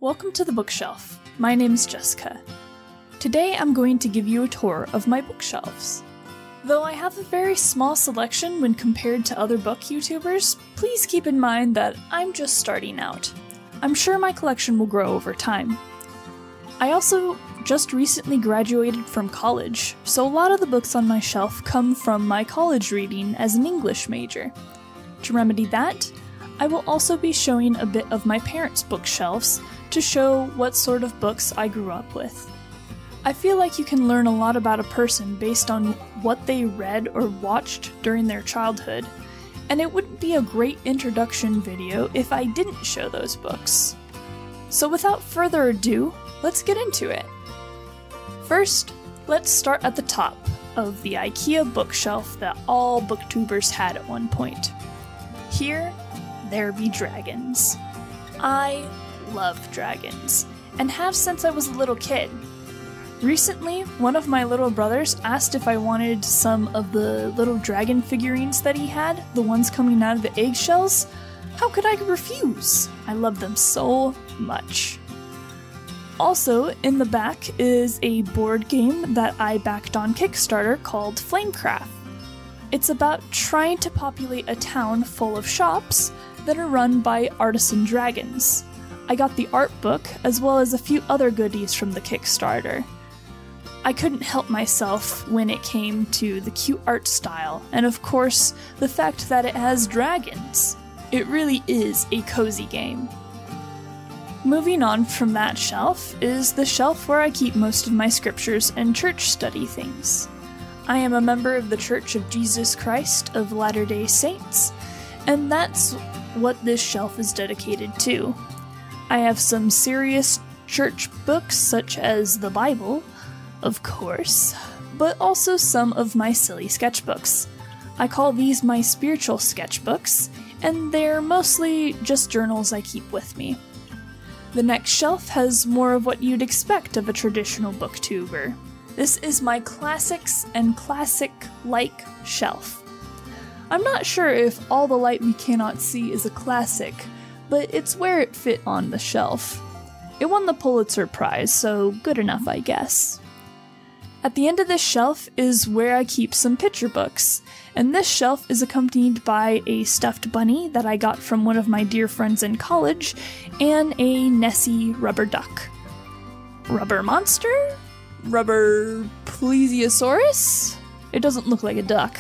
Welcome to the bookshelf. My name is Jessica. Today I'm going to give you a tour of my bookshelves. Though I have a very small selection when compared to other book YouTubers, please keep in mind that I'm just starting out. I'm sure my collection will grow over time. I also just recently graduated from college, so a lot of the books on my shelf come from my college reading as an English major. To remedy that, I will also be showing a bit of my parents' bookshelves to show what sort of books I grew up with. I feel like you can learn a lot about a person based on what they read or watched during their childhood, and it wouldn't be a great introduction video if I didn't show those books. So without further ado, let's get into it. First, let's start at the top of the IKEA bookshelf that all booktubers had at one point. Here, there be dragons. I love dragons, and have since I was a little kid. Recently, one of my little brothers asked if I wanted some of the little dragon figurines that he had, the ones coming out of the eggshells. How could I refuse? I love them so much. Also, in the back is a board game that I backed on Kickstarter called Flamecraft. It's about trying to populate a town full of shops that are run by artisan dragons. I got the art book, as well as a few other goodies from the Kickstarter. I couldn't help myself when it came to the cute art style, and of course, the fact that it has dragons. It really is a cozy game. Moving on from that shelf is the shelf where I keep most of my scriptures and church study things. I am a member of the Church of Jesus Christ of Latter-day Saints, and that's what this shelf is dedicated to. I have some serious church books such as the Bible, of course, but also some of my silly sketchbooks. I call these my spiritual sketchbooks, and they're mostly just journals I keep with me. The next shelf has more of what you'd expect of a traditional booktuber. This is my classics and classic-like shelf. I'm not sure if All the Light We Cannot See is a classic, but it's where it fit on the shelf. It won the Pulitzer Prize, so good enough, I guess. At the end of this shelf is where I keep some picture books, and this shelf is accompanied by a stuffed bunny that I got from one of my dear friends in college, and a Nessie rubber duck. Rubber monster? Rubber plesiosaurus? It doesn't look like a duck.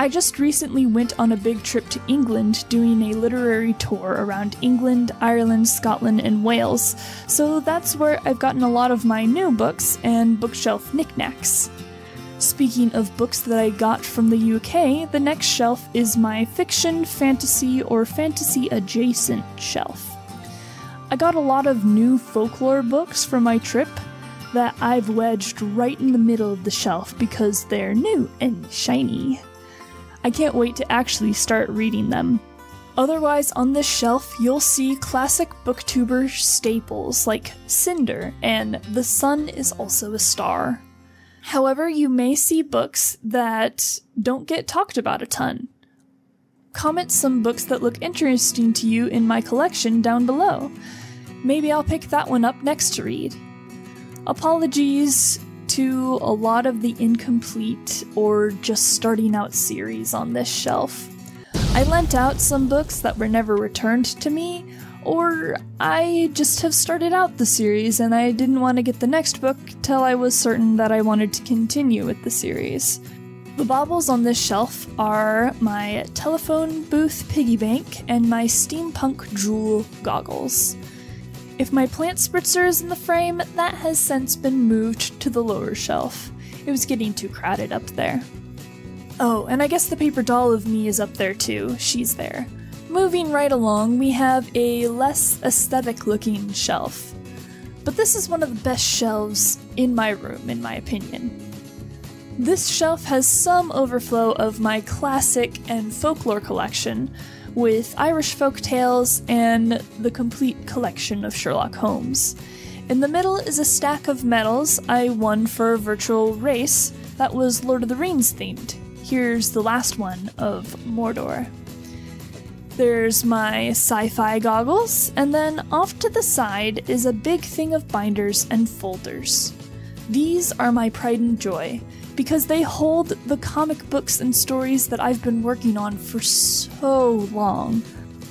I just recently went on a big trip to England doing a literary tour around England, Ireland, Scotland, and Wales, so that's where I've gotten a lot of my new books and bookshelf knickknacks. Speaking of books that I got from the UK, the next shelf is my fiction, fantasy, or fantasy-adjacent shelf. I got a lot of new folklore books from my trip that I've wedged right in the middle of the shelf because they're new and shiny. I can't wait to actually start reading them. Otherwise, on this shelf, you'll see classic booktuber staples like Cinder and The Sun is Also a Star. However, you may see books that don't get talked about a ton. Comment some books that look interesting to you in my collection down below. Maybe I'll pick that one up next to read. Apologies to a lot of the incomplete or just starting out series on this shelf. I lent out some books that were never returned to me, or I just have started out the series and I didn't want to get the next book till I was certain that I wanted to continue with the series. The baubles on this shelf are my telephone booth piggy bank and my steampunk jewel goggles. If my plant spritzer is in the frame, that has since been moved to the lower shelf. It was getting too crowded up there. Oh, and I guess the paper doll of me is up there too. She's there. Moving right along, we have a less aesthetic looking shelf. But this is one of the best shelves in my room, in my opinion. This shelf has some overflow of my classic and folklore collection, with Irish folk tales and the complete collection of Sherlock Holmes. In the middle is a stack of medals I won for a virtual race that was Lord of the Rings themed. Here's the last one of Mordor. There's my sci-fi goggles, and then off to the side is a big thing of binders and folders. These are my pride and joy, because they hold the comic books and stories that I've been working on for so long.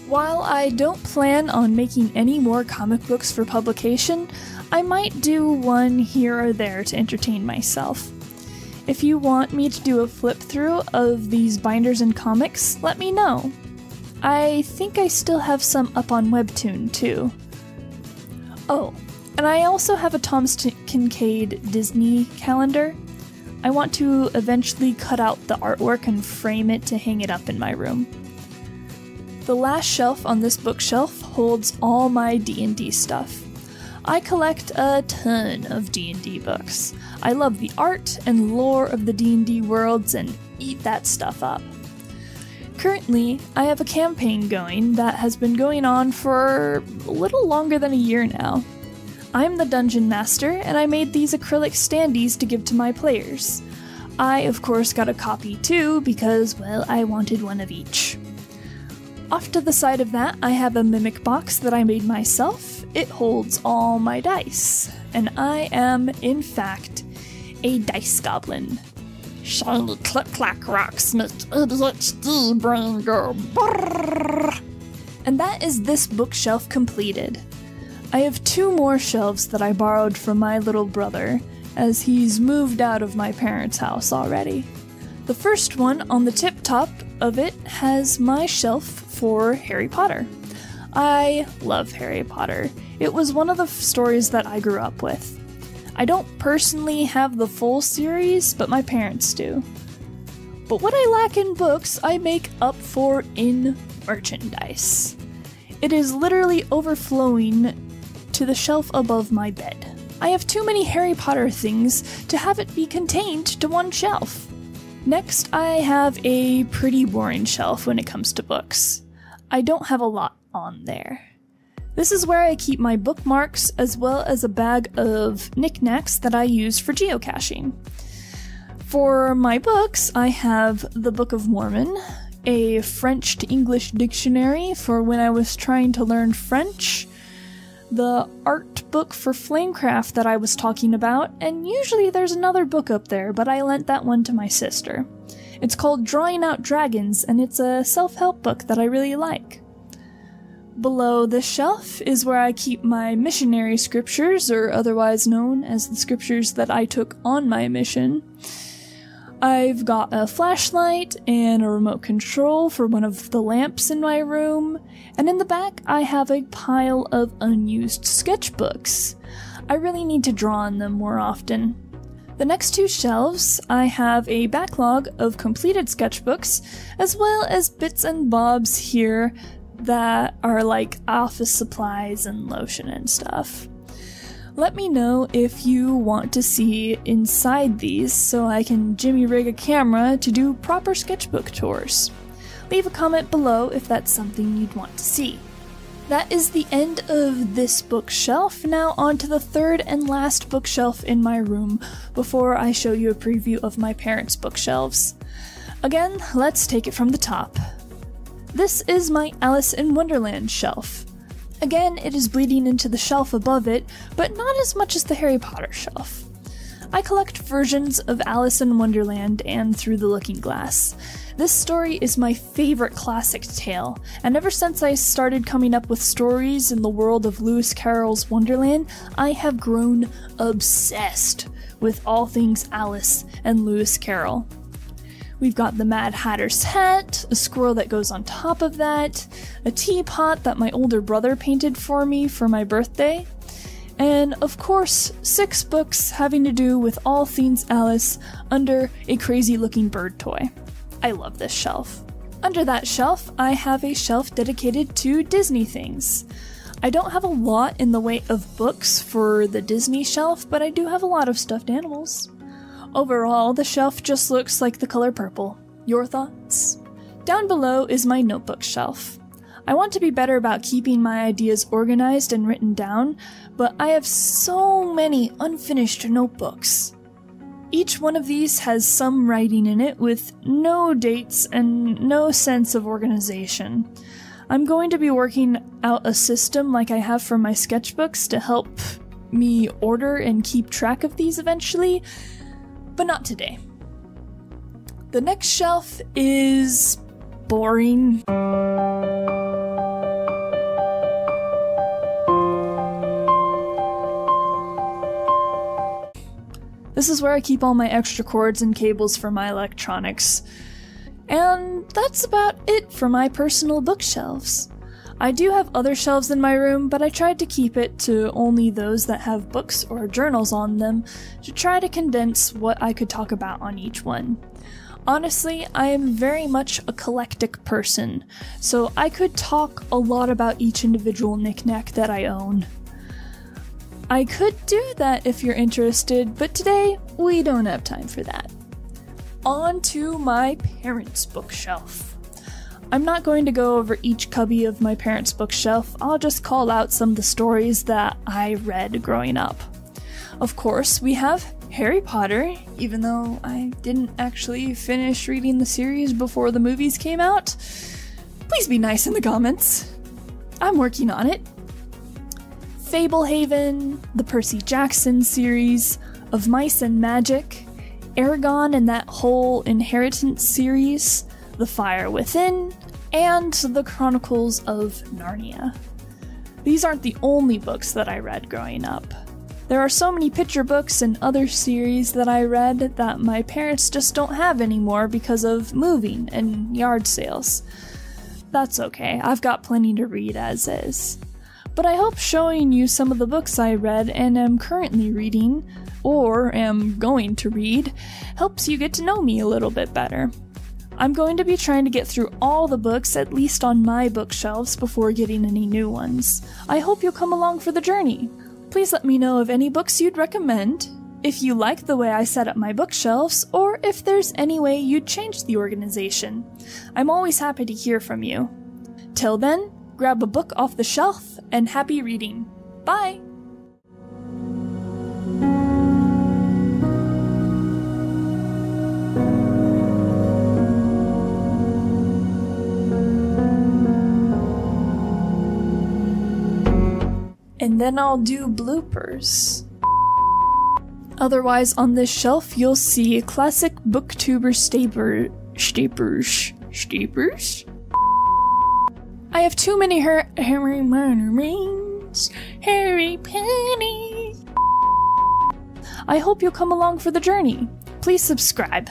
While I don't plan on making any more comic books for publication, I might do one here or there to entertain myself. If you want me to do a flip-through of these binders and comics, let me know. I think I still have some up on Webtoon, too. Oh, and I also have a Tom Kincaid Disney calendar. I want to eventually cut out the artwork and frame it to hang it up in my room. The last shelf on this bookshelf holds all my D&D stuff. I collect a ton of D&D books. I love the art and lore of the D&D worlds and eat that stuff up. Currently, I have a campaign going that has been going on for a little longer than a year now. I'm the dungeon master, and I made these acrylic standees to give to my players. I, of course, got a copy too, because, well, I wanted one of each. Off to the side of that, I have a mimic box that I made myself. It holds all my dice, and I am, in fact, a dice goblin. Shiny click-clack rocksmith, ADHD brain girl. Brrr. And that is this bookshelf completed. I have 2 more shelves that I borrowed from my little brother, as he's moved out of my parents' house already. The first one on the tip top of it has my shelf for Harry Potter. I love Harry Potter. It was one of the stories that I grew up with. I don't personally have the full series, but my parents do. But what I lack in books, I make up for in merchandise. It is literally overflowing to the shelf above my bed. I have too many Harry Potter things to have it be contained to one shelf. Next, I have a pretty boring shelf when it comes to books. I don't have a lot on there. This is where I keep my bookmarks as well as a bag of knickknacks that I use for geocaching. For my books, I have the Book of Mormon, a French to English dictionary for when I was trying to learn French, the art book for Flamecraft that I was talking about, and usually there's another book up there, but I lent that one to my sister. It's called Drawing Out Dragons, and it's a self-help book that I really like. Below this shelf is where I keep my missionary scriptures, or otherwise known as the scriptures that I took on my mission. I've got a flashlight and a remote control for one of the lamps in my room, and in the back I have a pile of unused sketchbooks. I really need to draw on them more often. The next 2 shelves, I have a backlog of completed sketchbooks, as well as bits and bobs here that are like office supplies and lotion and stuff. Let me know if you want to see inside these so I can jimmy rig a camera to do proper sketchbook tours. Leave a comment below if that's something you'd want to see. That is the end of this bookshelf. Now on to the 3rd and last bookshelf in my room before I show you a preview of my parents' bookshelves. Again, let's take it from the top. This is my Alice in Wonderland shelf. Again, it is bleeding into the shelf above it, but not as much as the Harry Potter shelf. I collect versions of Alice in Wonderland and Through the Looking Glass. This story is my favorite classic tale, and ever since I started coming up with stories in the world of Lewis Carroll's Wonderland, I have grown obsessed with all things Alice and Lewis Carroll. We've got the Mad Hatter's hat, a squirrel that goes on top of that, a teapot that my older brother painted for me for my birthday, and of course, 6 books having to do with all things Alice under a crazy looking bird toy. I love this shelf. Under that shelf, I have a shelf dedicated to Disney things. I don't have a lot in the way of books for the Disney shelf, but I do have a lot of stuffed animals. Overall, the shelf just looks like the color purple. Your thoughts? Down below is my notebook shelf. I want to be better about keeping my ideas organized and written down, but I have so many unfinished notebooks. Each one of these has some writing in it with no dates and no sense of organization. I'm going to be working out a system like I have for my sketchbooks to help me order and keep track of these eventually, but not today. The next shelf is boring. This is where I keep all my extra cords and cables for my electronics. And that's about it for my personal bookshelves. I do have other shelves in my room, but I tried to keep it to only those that have books or journals on them to try to condense what I could talk about on each one. Honestly, I am very much a eclectic person, so I could talk a lot about each individual knickknack that I own. I could do that if you're interested, but today we don't have time for that. On to my parents' bookshelf. I'm not going to go over each cubby of my parents' bookshelf, I'll just call out some of the stories that I read growing up. Of course, we have Harry Potter, even though I didn't actually finish reading the series before the movies came out. Please be nice in the comments. I'm working on it. Fablehaven, the Percy Jackson series, Of Mice and Magic, Aragon and that whole Inheritance series, The Fire Within, and The Chronicles of Narnia. These aren't the only books that I read growing up. There are so many picture books and other series that I read that my parents just don't have anymore because of moving and yard sales. That's okay, I've got plenty to read as is. But I hope showing you some of the books I read and am currently reading, or am going to read, helps you get to know me a little bit better. I'm going to be trying to get through all the books, at least on my bookshelves, before getting any new ones. I hope you'll come along for the journey. Please let me know of any books you'd recommend, if you like the way I set up my bookshelves, or if there's any way you'd change the organization. I'm always happy to hear from you. Till then, grab a book off the shelf, and happy reading. Bye! And then I'll do bloopers. Otherwise, on this shelf, you'll see classic booktuber stapers. I have too many Harry Potter. I hope you'll come along for the journey. Please subscribe.